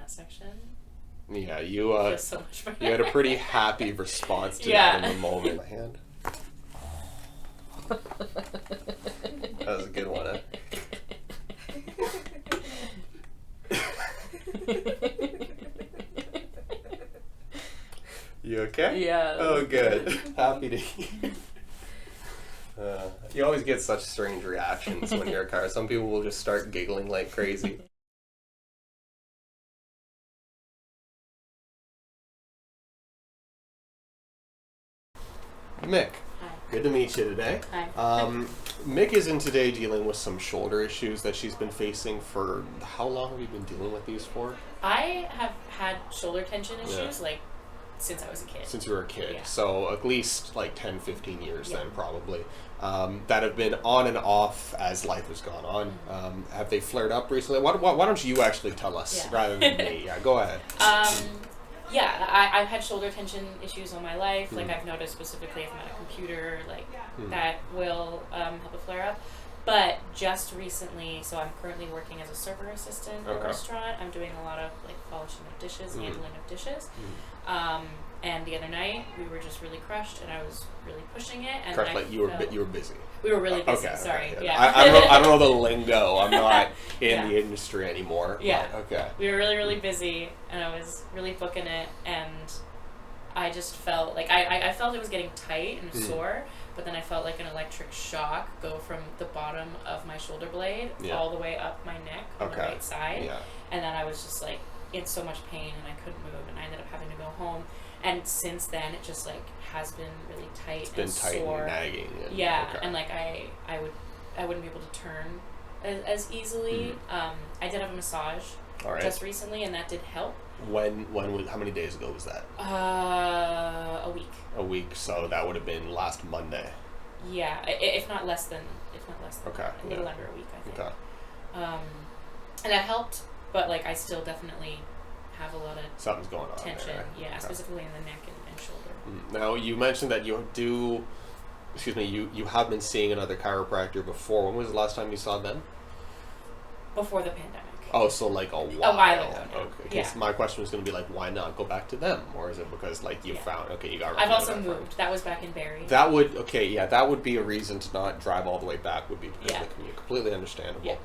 that section. Yeah, It feels so much better. you had a pretty happy response to that in the moment. My hand. That was a good one, eh? You okay? Yeah. Oh, good. Happy to hear. You always get such strange reactions when you're a car. Some people will just start giggling like crazy. Mick, Hi. good to meet you today. Hi. Mick is in today dealing with some shoulder issues that she's been facing for, how long have you been dealing with these for? I have had shoulder tension issues like since I was a kid. Since you were a kid. Yeah. So at least like 10, 15 years Yeah. then probably. That have been on and off as life has gone on. Mm-hmm. Have they flared up recently? Why don't you actually tell us Yeah. rather than me? Yeah, go ahead. I've had shoulder tension issues all my life. Like I've noticed specifically if I'm at a computer, like that will help it flare up. But just recently, so I'm currently working as a server assistant at a restaurant. I'm doing a lot of like polishing of dishes, handling of dishes. And the other night we were just really crushed, and I was really pushing it. And Correct, like you were busy. We were really busy. Okay, sorry. okay, Yeah. I don't know the lingo. I'm not in the industry anymore. Yeah. But, okay. We were really, really busy, and I was really booking it, and I just felt like I felt it was getting tight and sore, but then I felt like an electric shock go from the bottom of my shoulder blade all the way up my neck on the right side. Yeah. And then I was just like in so much pain, and I couldn't move, and I ended up having to go home. And since then, it just like has been really tight and sore. It's been tight and nagging. And like I wouldn't be able to turn as easily. I did have a massage just recently, and that did help. How many days ago was that? A week. A week, so that would have been last Monday. Yeah, if not less than. Okay. That. A little under a week, I think. Okay. And that helped, but like I still definitely have a lot of something's going on tension. there, right? Yeah, okay. Specifically in the neck and shoulder. Now you mentioned that you have been seeing another chiropractor before. When was the last time you saw them? Before the pandemic. Oh, so like a while ago. Now. Okay. Because my question was going to be like, why not go back to them, or is it because like you found you got? I've also moved. That was back in Barrie. That would be a reason to not drive all the way back. Would be because of the commute. Completely understandable. Yeah.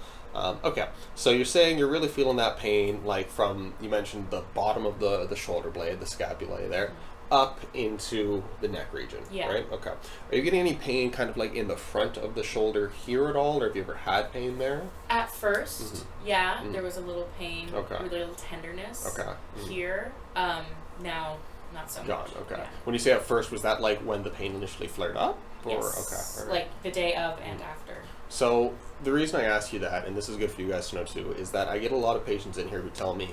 Okay, so you're saying you're really feeling that pain, like from, you mentioned the bottom of the shoulder blade, the scapulae there, up into the neck region, right? Okay. Are you getting any pain kind of like in the front of the shoulder here at all, or have you ever had pain there? At first, there was a little pain, a little tenderness here. Now, not so Gone, much. okay. Yeah. When you say at first, was that like when the pain initially flared up? Or, yes, okay. like the day of and after. So the reason I ask you that, and this is good for you guys to know too, is that I get a lot of patients in here who tell me,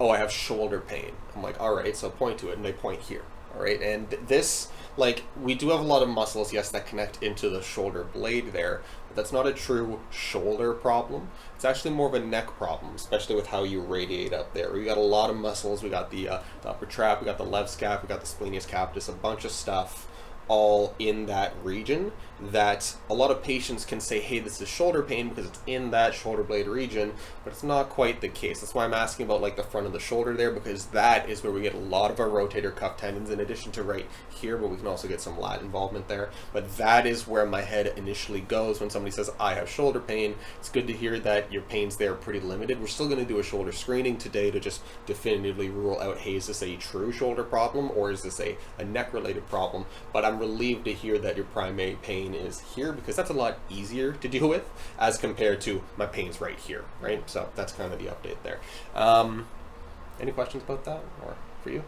oh, I have shoulder pain. I'm like, all right, so point to it, and they point here. All right, and this, like, we do have a lot of muscles, yes, that connect into the shoulder blade there, but that's not a true shoulder problem. It's actually more of a neck problem, especially with how you radiate up there. We got a lot of muscles. We got the upper trap, we got the left scap, we got the splenius capitis, a bunch of stuff all in that region that a lot of patients can say, hey, this is shoulder pain because it's in that shoulder blade region, but it's not quite the case. That's why I'm asking about like the front of the shoulder there, because that is where we get a lot of our rotator cuff tendons in addition to right here, but we can also get some lat involvement there. But that is where my head initially goes when somebody says, I have shoulder pain. It's good to hear that your pains there are pretty limited. We're still going to do a shoulder screening today to just definitively rule out, hey, is this a true shoulder problem or is this a neck related problem? But I'm relieved to hear that your primary pain is here, because that's a lot easier to deal with as compared to my pain's right here, right? So that's kind of the update there. Any questions about that or for you?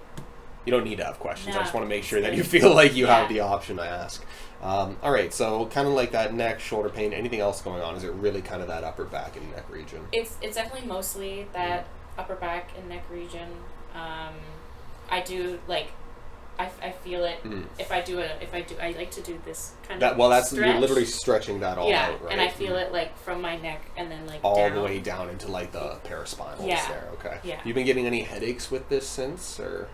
You don't need to have questions. I just want to make sure that you feel like you have the option to ask. All right, so kind of like that neck, shoulder pain, anything else going on? Is it really kind of that upper back and neck region? It's definitely mostly that upper back and neck region. I do like, I feel it if I I like to do this kind of that's stretch. You're literally stretching that all out, right? And I feel it like from my neck and then like all down. the way down into like the paraspinals there. Okay. Yeah. You've been getting any headaches with this since, or?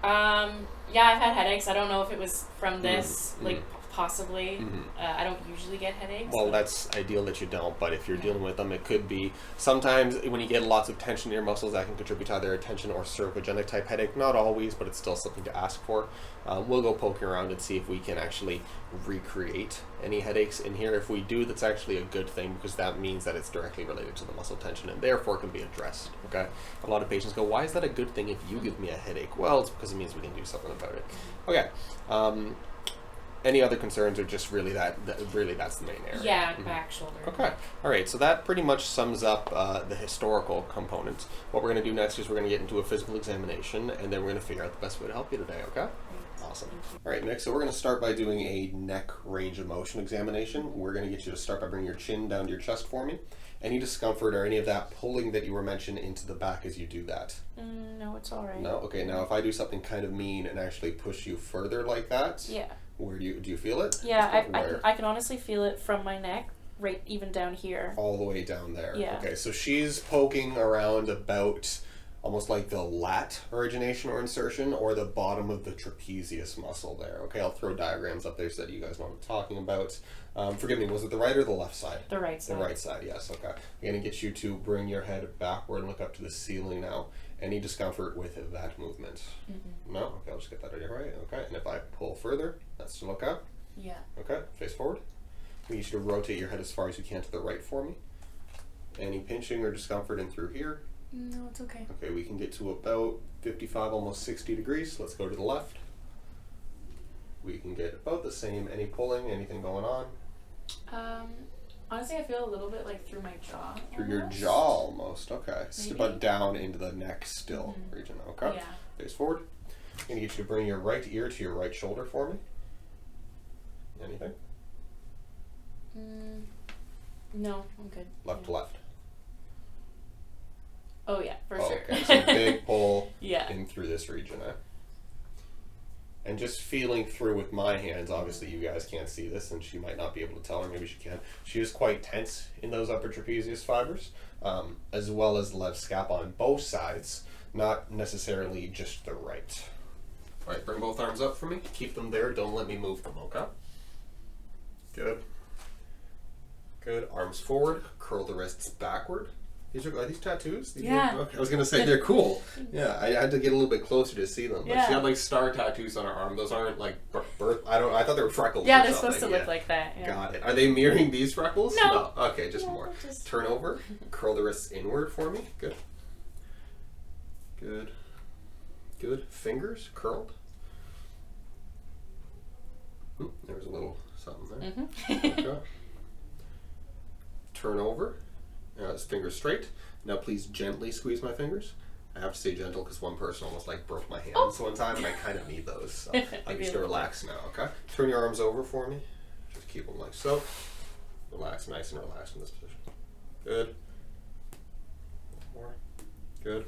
Yeah, I've had headaches. I don't know if it was from this, like Possibly. I don't usually get headaches. Well, that's ideal that you don't, but if you're dealing with them, it could be sometimes when you get lots of tension in your muscles, that can contribute to either a tension or cervicogenic type headache. Not always, but it's still something to ask for. We'll go poking around and see if we can actually recreate any headaches in here. If we do, that's actually a good thing, because that means that it's directly related to the muscle tension and therefore can be addressed. Okay. A lot of patients go, why is that a good thing if you give me a headache? Well, it's because it means we can do something about it. Okay. Any other concerns, or just really that's the main area? Yeah, back, shoulder. Okay. All right. So that pretty much sums up the historical components. What we're going to do next is we're going to get into a physical examination, and then we're going to figure out the best way to help you today. Okay. Awesome. All right, Nick, so we're going to start by doing a neck range of motion examination. We're going to get you to start by bringing your chin down to your chest for me. Any discomfort or any of that pulling that you were mentioning into the back as you do that? No, it's all right. No? Okay, now if I do something kind of mean and actually push you further like that, yeah. Where do you feel it? Yeah, I can honestly feel it from my neck, right even down here. All the way down there. Yeah. Okay, so she's poking around about almost like the lat origination or insertion, or the bottom of the trapezius muscle there. Okay, I'll throw diagrams up there so that you guys know what I'm talking about. Forgive me, was it the right or the left side? The right side. The right side, yes, okay. I'm going to get you to bring your head backward and look up to the ceiling now. Any discomfort with that movement? No? Okay, I'll just get that out of your right. Okay, and if I pull further, that's to look up? Yeah. Okay, face forward. I need you to rotate your head as far as you can to the right for me. Any pinching or discomfort in through here? No, it's okay. Okay, we can get to about 55, almost 60 degrees. Let's go to the left. We can get about the same. Any pulling, anything going on? Honestly, I feel a little bit like through my jaw. Through your jaw almost, okay. It's about down into the neck still region, okay? Yeah. Face forward. I'm going to get you to bring your right ear to your right shoulder for me. Anything? No, I'm good. Left to left. Oh yeah, for sure. Okay, so big pull yeah. in through this region, eh? And just feeling through with my hands, obviously you guys can't see this, and she might not be able to tell, or maybe she can. She is quite tense in those upper trapezius fibers, as well as the left scap on both sides, not necessarily just the right. All right, bring both arms up for me. Keep them there. Don't let me move them, okay? Good. Good. Arms forward. Curl the wrists backward. Are these tattoos? Yeah. Okay. I was going to say they're cool. Yeah, I had to get a little bit closer to see them. But yeah. She had like star tattoos on her arm. Those aren't like birth. I thought they were freckles. Yeah, they're supposed to look like that. Yeah. Got it. Are they mirroring these freckles? No. Okay, just more. Turn over. Curl the wrists inward for me. Good. Good. Good. Fingers curled. There was a little something there. Okay. Turn over. Fingers straight. Now please gently squeeze my fingers. I have to say gentle because one person almost like broke my hands one time, and I kind of need those. So I'm just to relax now, okay? Turn your arms over for me. Just keep them like so. Relax, nice and relaxed in this position. Good. More. Good.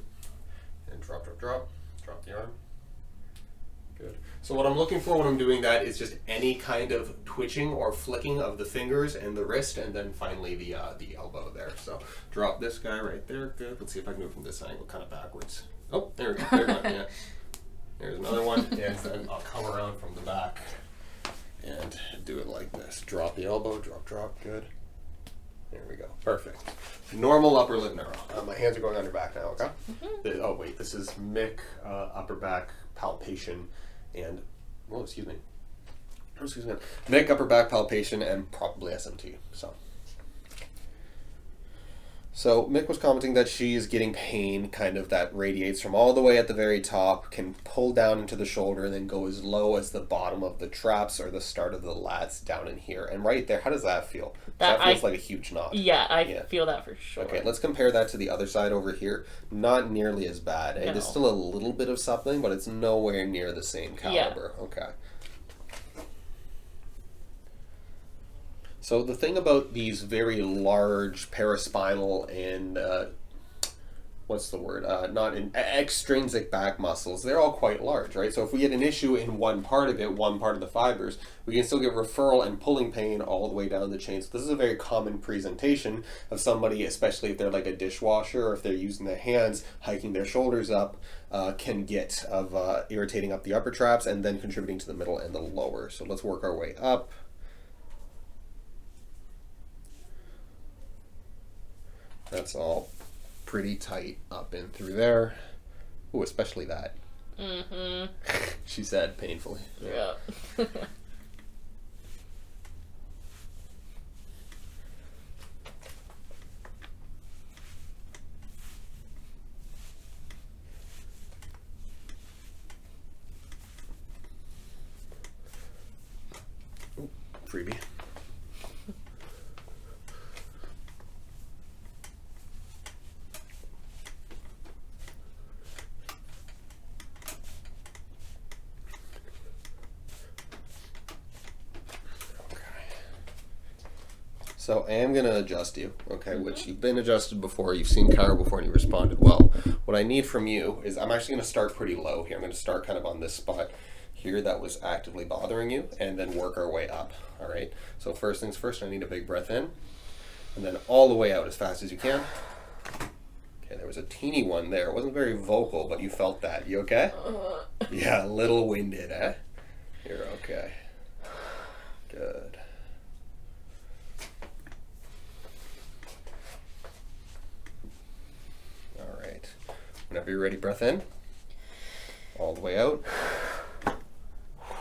And drop, drop, drop. Drop the arm. Good. So what I'm looking for when I'm doing that is just any kind of twitching or flicking of the fingers and the wrist, and then finally the elbow there. So drop this guy right there. Good. Let's see if I can move from this angle, kind of backwards. Oh, there we go. There we go. Yeah. There's another one. And then I'll come around from the back and do it like this. Drop the elbow. Drop, drop. Good. There we go. Perfect. Normal upper limb neuro. My hands are going on your back now, okay? Oh, wait. This is Mich upper back palpation and, oh, excuse me. Mich upper back palpation and probably SMT. So Mich was commenting that she is getting pain kind of that radiates from all the way at the very top, can pull down into the shoulder, and then go as low as the bottom of the traps or the start of the lats down in here. And right there, how does that feel? That feels like a huge knot. Yeah, I feel that for sure. Okay, let's compare that to the other side over here. Not nearly as bad. No. There's still a little bit of something, but it's nowhere near the same caliber. Yeah. Okay. So the thing about these very large paraspinal and what's the word? Not in extrinsic back muscles. They're all quite large, right? So if we get an issue in one part of it, one part of the fibers, we can still get referral and pulling pain all the way down the chain. So this is a very common presentation of somebody, especially if they're like a dishwasher or if they're using their hands, hiking their shoulders up, can get of irritating up the upper traps and then contributing to the middle and the lower. So let's work our way up. That's all pretty tight up and through there. Ooh, especially that. Mm-hmm. She said painfully. Yeah. Ooh, freebie. So I am going to adjust you, okay, which you've been adjusted before, you've seen chiro before, and you responded well. What I need from you is I'm actually going to start pretty low here. I'm going to start kind of on this spot here that was actively bothering you, and then work our way up, all right? So first things first, I need a big breath in, and then all the way out as fast as you can. Okay, there was a teeny one there. It wasn't very vocal, but you felt that. You okay? Yeah, a little winded, eh? You're okay. Good. Whenever you're ready, breath in. All the way out.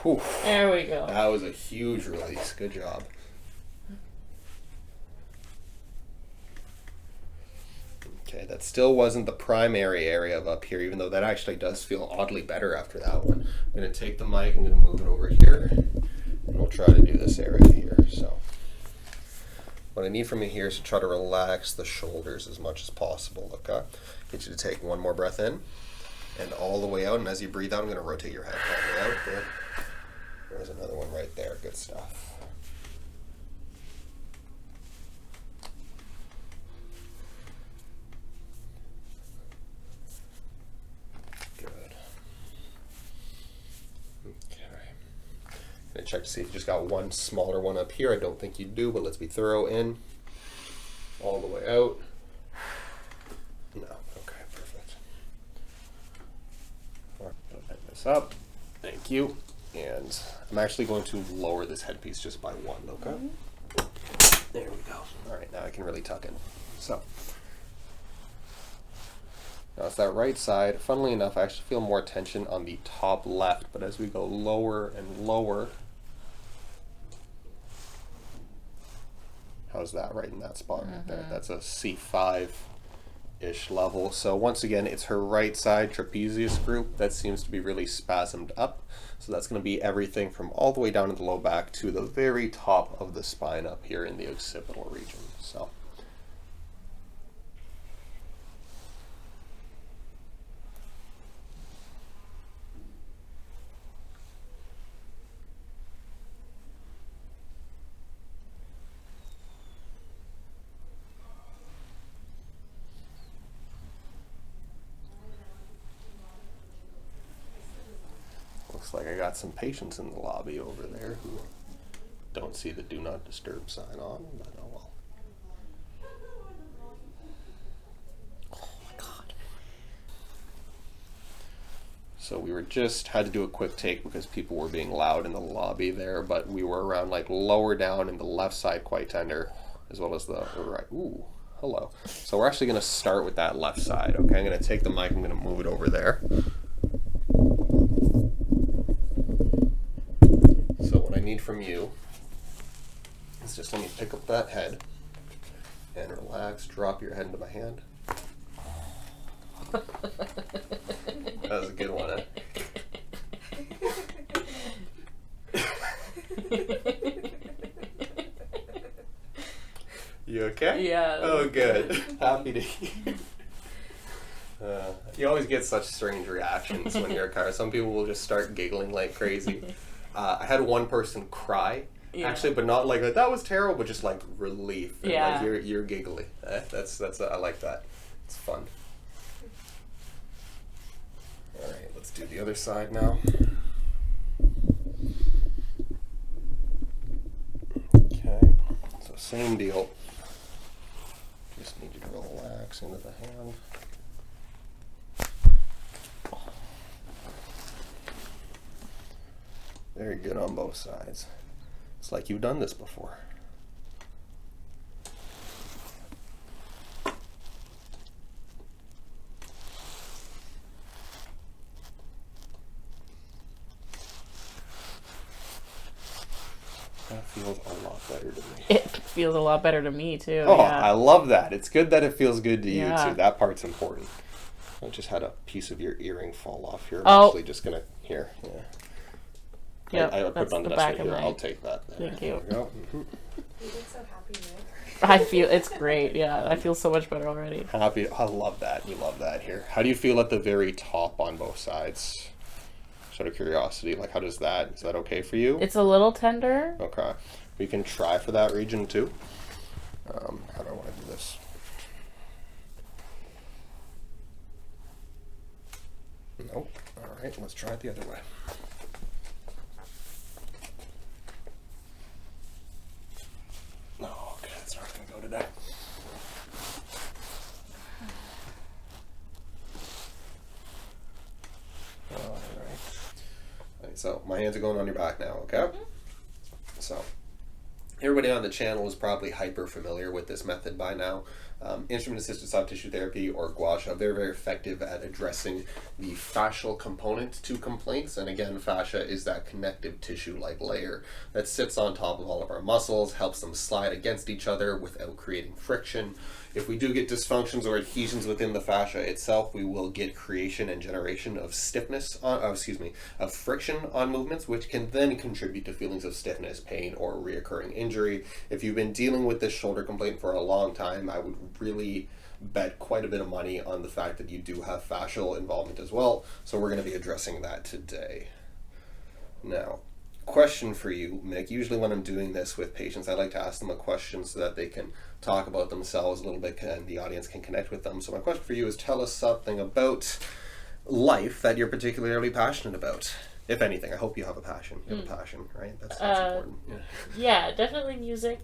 Whew. There we go. That was a huge release. Good job. Okay, that still wasn't the primary area of up here, even though that actually does feel oddly better after that one. I'm going to take the mic, I'm going to move it over here, and we'll try to do this area here. So, what I need from you here is to try to relax the shoulders as much as possible, okay? Get you to take one more breath in and all the way out, and as you breathe out, I'm going to rotate your head all the way out. Good. There's another one right there. Good stuff. Good. Okay. I'm going to check to see if you just got one smaller one up here. I don't think you do, but let's be thorough. In, all the way out. No. Okay, perfect. All right, open this up. Thank you. And I'm actually going to lower this headpiece just by one, okay? There we go. All right, now I can really tuck in. So, now it's that right side. Funnily enough, I actually feel more tension on the top left, but as we go lower and lower, how's that right in that spot right there? That's a C5-ish level. So once again, it's her right side trapezius group that seems to be really spasmed up. So that's going to be everything from all the way down to the low back to the very top of the spine up here in the occipital region. So. Looks like I got some patients in the lobby over there who don't see the do not disturb sign on, but oh well. Oh my God. So we had to do a quick take because people were being loud in the lobby there, but we were around like lower down in the left side quite tender, as well as the right. Ooh, hello. So we're actually going to start with that left side, okay? I'm going to take the mic, I'm going to move it over there. Need from you is just let me pick up that head and relax, drop your head into my hand. That was a good one, You okay? Yeah. Oh, good. Happy to hear. You always get such strange reactions when you're a car. Some people will just start giggling like crazy. I had one person cry, actually, but not like that was terrible, but just like relief. And like you're giggly. That's I like that. It's fun. do the other side now. Okay, so same deal. Just need you to relax into the hand. Very good on both sides. It's like you've done this before. That feels a lot better to me. It feels a lot better to me too. Oh, yeah. I love that. It's good that it feels good to you Yeah. too. That part's important. I just had a piece of your earring fall off here. I'm Oh. actually just gonna here. Yeah. Yep, I put that's it on the the desk back right of here. my- I'll take that. There. Thank you. There we go. You look so happy, Nick. I feel it's great. Yeah, I feel so much better already. Happy. I love that. You love that here. How do you feel at the very top on both sides? Just out of curiosity, like how does that? Is that okay for you? It's a little tender. Okay. We can try for that region too. How do I want to do this? Nope. All right. Let's try it the other way. No, okay, it's not going to go today. All right, so my hands are going on your back now, okay? So, everybody on the channel is probably hyper familiar with this method by now. Instrument-assisted soft tissue therapy, or gua sha, very, very effective at addressing the fascial component to complaints. And again, fascia is that connective tissue-like layer that sits on top of all of our muscles, helps them slide against each other without creating friction. If we do get dysfunctions or adhesions within the fascia itself, we will get creation and generation of stiffness, of friction on movements, which can then contribute to feelings of stiffness, pain, or reoccurring injury. If you've been dealing with this shoulder complaint for a long time, I would really bet quite a bit of money on the fact that you do have fascial involvement as well. So we're going to be addressing that today. Now, question for you, Mick. Usually when I'm doing this with patients, I like to ask them a question so that they can talk about themselves a little bit and the audience can connect with them. So my question for you is, tell us something about life that you're particularly passionate about. If anything, I hope you have a passion. You have a passion, right? That's important. Yeah. Yeah, definitely music,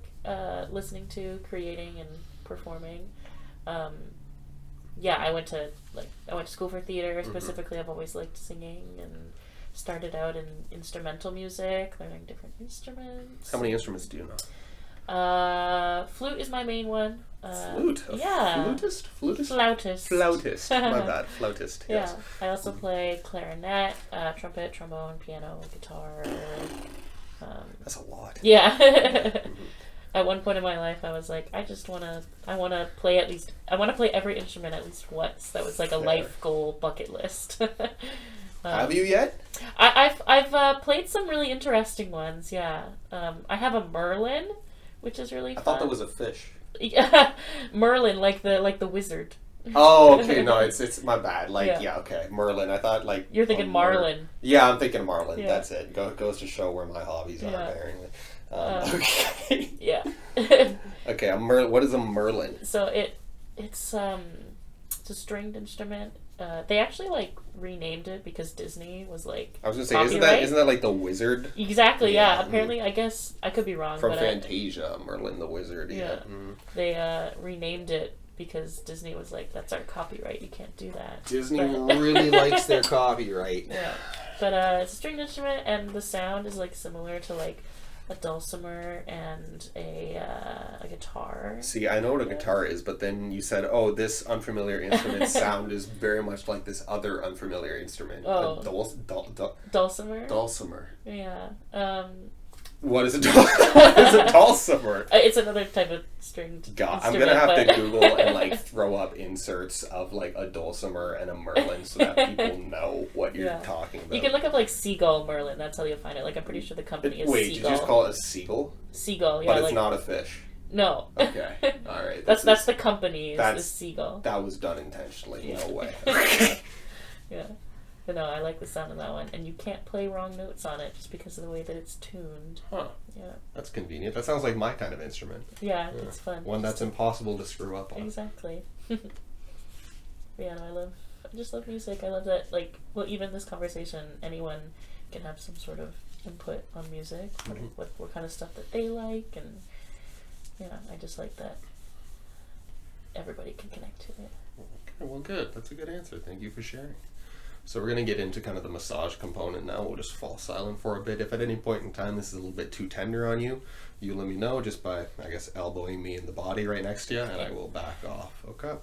listening to, creating, and performing. Yeah, I went to school for theater. Specifically, I've always liked singing and started out in instrumental music, learning different instruments. How many instruments do you know? Flute is my main one. Flute? Yeah. Flutist? Flutist? Flautist. Flautist. My bad. Flautist. Yes. Yeah. I also play clarinet, trumpet, trombone, piano, guitar. That's a lot. Yeah. At one point in my life, I was like, I want to play every instrument at least once. That was like a life goal bucket list. Have you yet? I've played some really interesting ones. Yeah. I have a Merlin, which is really fun. I thought that was a fish. Yeah, Merlin, like the wizard. Oh, okay. No, it's my bad. Yeah. Okay. Merlin. I thought You're thinking Marlin. Yeah, I'm thinking Marlin. Yeah. That's it. Goes to show where my hobbies are, apparently. Okay. Yeah. Okay. What is a Merlin? So it's a stringed instrument. They actually renamed it because Disney was like. I was gonna say, copyright. isn't that like the wizard? Exactly. Yeah. Apparently, I guess I could be wrong. From but Fantasia, Merlin the wizard. Yeah. They renamed it because Disney was like, "That's our copyright. You can't do that." Disney really likes their copyright. Yeah. But it's a stringed instrument, and the sound is similar to a dulcimer and a guitar. See, I know what a guitar is, but then you said, "Oh, this unfamiliar instrument sound is very much like this other unfamiliar instrument." Oh. Dulcimer. Dulcimer. Yeah. What is a dulcimer? It's another type of stringed God, I'm instrument, gonna have but... to Google and throw up inserts of a dulcimer and a Merlin so that people know what you're talking about. You can look up seagull Merlin. That's how you'll find it. I'm pretty sure the company is Wait, Seagull. did you just call it a seagull? Seagull, yeah. But it's not a fish. No. Okay. All right. That's the company. Is Seagull. That was done intentionally. Yeah. No way. Yeah. But no, I like the sound of that one, and you can't play wrong notes on it just because of the way that it's tuned. Huh. Yeah. That's convenient. That sounds like my kind of instrument. Yeah, it's fun. One that's impossible to screw up on. Exactly. piano. I just love music. I love that, like, well, even this conversation, anyone can have some sort of input on music, what kind of stuff that they like, and yeah, I just like that everybody can connect to it. Okay, well, good. That's a good answer. Thank you for sharing. So we're going to get into kind of the massage component now. We'll just fall silent for a bit. If at any point in time this is a little bit too tender on you, you let me know just by, I guess, elbowing me in the body right next to you, and I will back off, okay?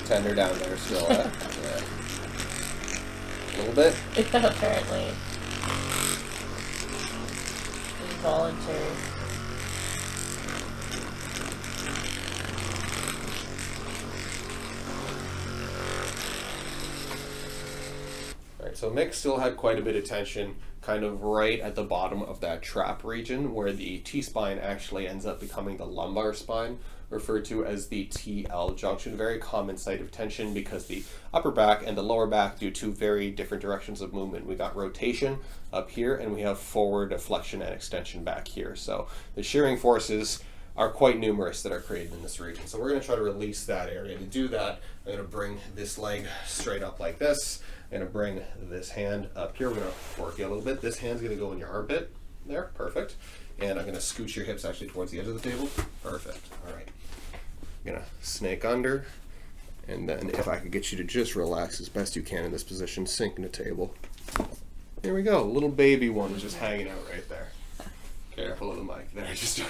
Tender down there still. Yeah. A little bit? Yeah, apparently. Involuntary. Alright, so Mick still had quite a bit of tension kind of right at the bottom of that trap region where the T-spine actually ends up becoming the lumbar spine referred to as the TL junction. Very common site of tension because the upper back and the lower back do two very different directions of movement. We got rotation up here, and we have forward flexion and extension back here. So the shearing forces are quite numerous that are created in this region. So we're going to try to release that area. To do that, I'm going to bring this leg straight up like this. I'm going to bring this hand up here. We're going to fork you a little bit. This hand's going to go in your armpit. There, perfect. And I'm going to scoot your hips actually towards the edge of the table. Perfect. All right. I'm going to snake under. And then if I could get you to just relax as best you can in this position, sink in the table. There we go. Little baby one was just hanging out right there. Careful of the mic. There, just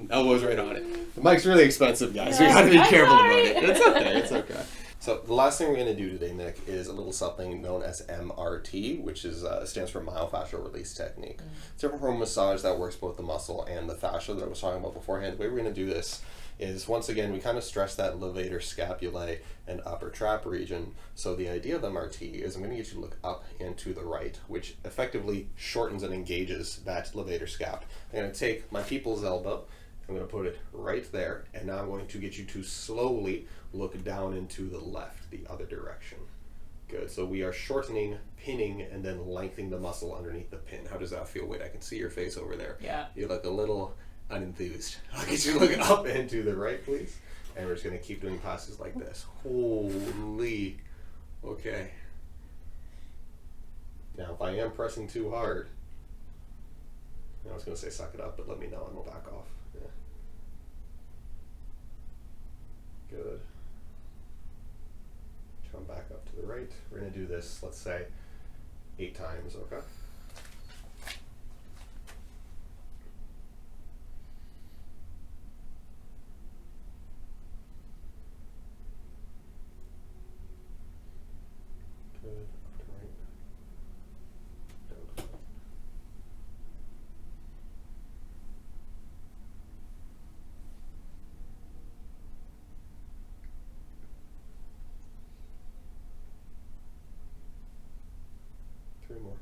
elbows right on it. The mic's really expensive, guys. We gotta be careful about it. It's okay. It's okay. So the last thing we're gonna do today, Nick, is a little something known as MRT, which is stands for myofascial release technique. It's different from massage that works both the muscle and the fascia that I was talking about beforehand. The way we're gonna do this is, once again, we kind of stress that levator scapulae and upper trap region. So the idea of MRT is I'm going to get you to look up and to the right, which effectively shortens and engages that levator scap. I'm going to take my people's elbow, I'm going to put it right there, and now I'm going to get you to slowly look down into the left, the other direction. Good. So we are shortening, pinning, and then lengthening the muscle underneath the pin. How does that feel? Wait, I can see your face over there. Yeah. You look a little unenthused. I'll get you to look up and to the right, please. And we're just going to keep doing passes like this. Holy. Okay. Now, if I am pressing too hard, I was going to say suck it up, but let me know and we'll back off. Yeah. Good. Come back up to the right. We're going to do this, let's say, 8 times, okay? Good. Up to right. Down to left. Three more.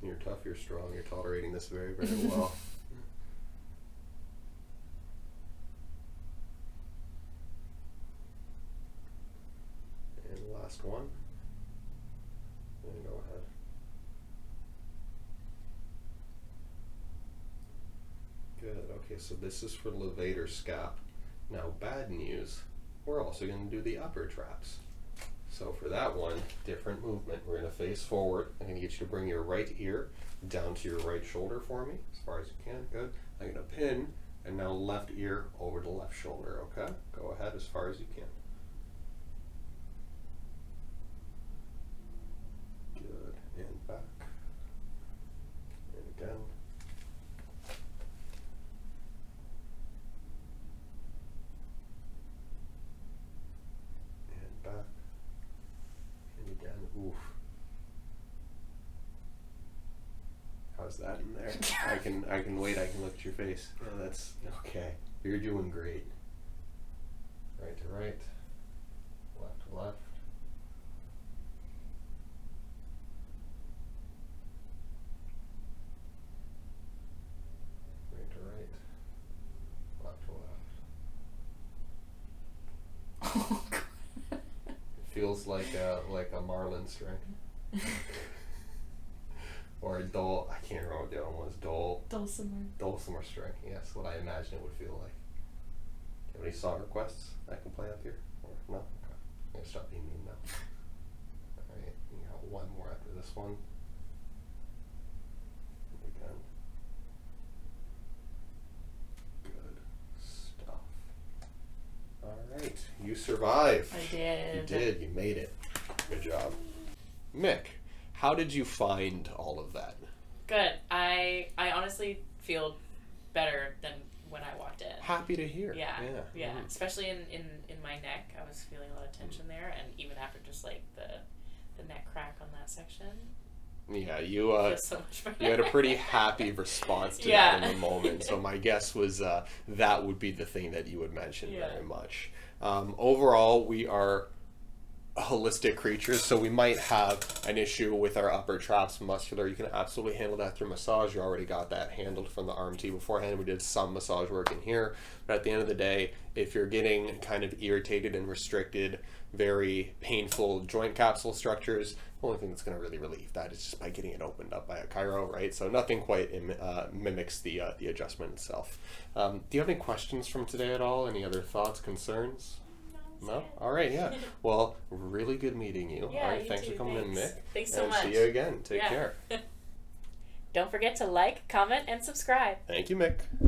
You're tough, you're strong, you're tolerating this very, very well. And last one. And go ahead. Good, okay, so this is for levator scap. Now, bad news, we're also going to do the upper traps. So for that one, different movement. We're going to face forward. I'm going to get you to bring your right ear down to your right shoulder for me, as far as you can. Good. I'm going to pin, and now left ear over the left shoulder, okay? Go ahead as far as you can. Good. And back. And again. And back. And again. Oof. How's that in there? I can wait, I can look at your face. Yeah, that's okay. You're doing great. Right to right. Left to left. Right to right. Left to left. It feels like a marlin string. Or a dull, I can't remember what the other one was, dulcimer string, yes, what I imagine it would feel like. Do you have any song requests I can play up here? Or no? Okay. I'm going to stop being mean now. Alright, you got one more after this one. Again. Good stuff. Alright, you survived. I did. You did, you made it. Good job. Mick, how did you find all of that? Good. I honestly feel better than when I walked in. Happy to hear. Yeah. Yeah. Mm-hmm. Especially in my neck. I was feeling a lot of tension there, and even after just like the neck crack on that section, Yeah, you Feels so much better. you had a pretty happy response to that in the moment. So my guess was that would be the thing that you would mention very much. Overall, we are holistic creatures, so we might have an issue with our upper traps muscular. You can absolutely handle that through massage. You already got that handled from the RMT beforehand. We did some massage work in here, but at the end of the day, if you're getting kind of irritated and restricted, very painful joint capsule structures, the only thing that's going to really relieve that is just by getting it opened up by a chiro, right? So nothing quite mimics the adjustment itself. Do you have any questions from today at all? Any other thoughts, concerns? No? All right, yeah. Well, really good meeting you. Yeah, all right, you thanks too. for coming in, Mick. Thanks so and much. See you again. Take care. Don't forget to like, comment, and subscribe. Thank you, Mick.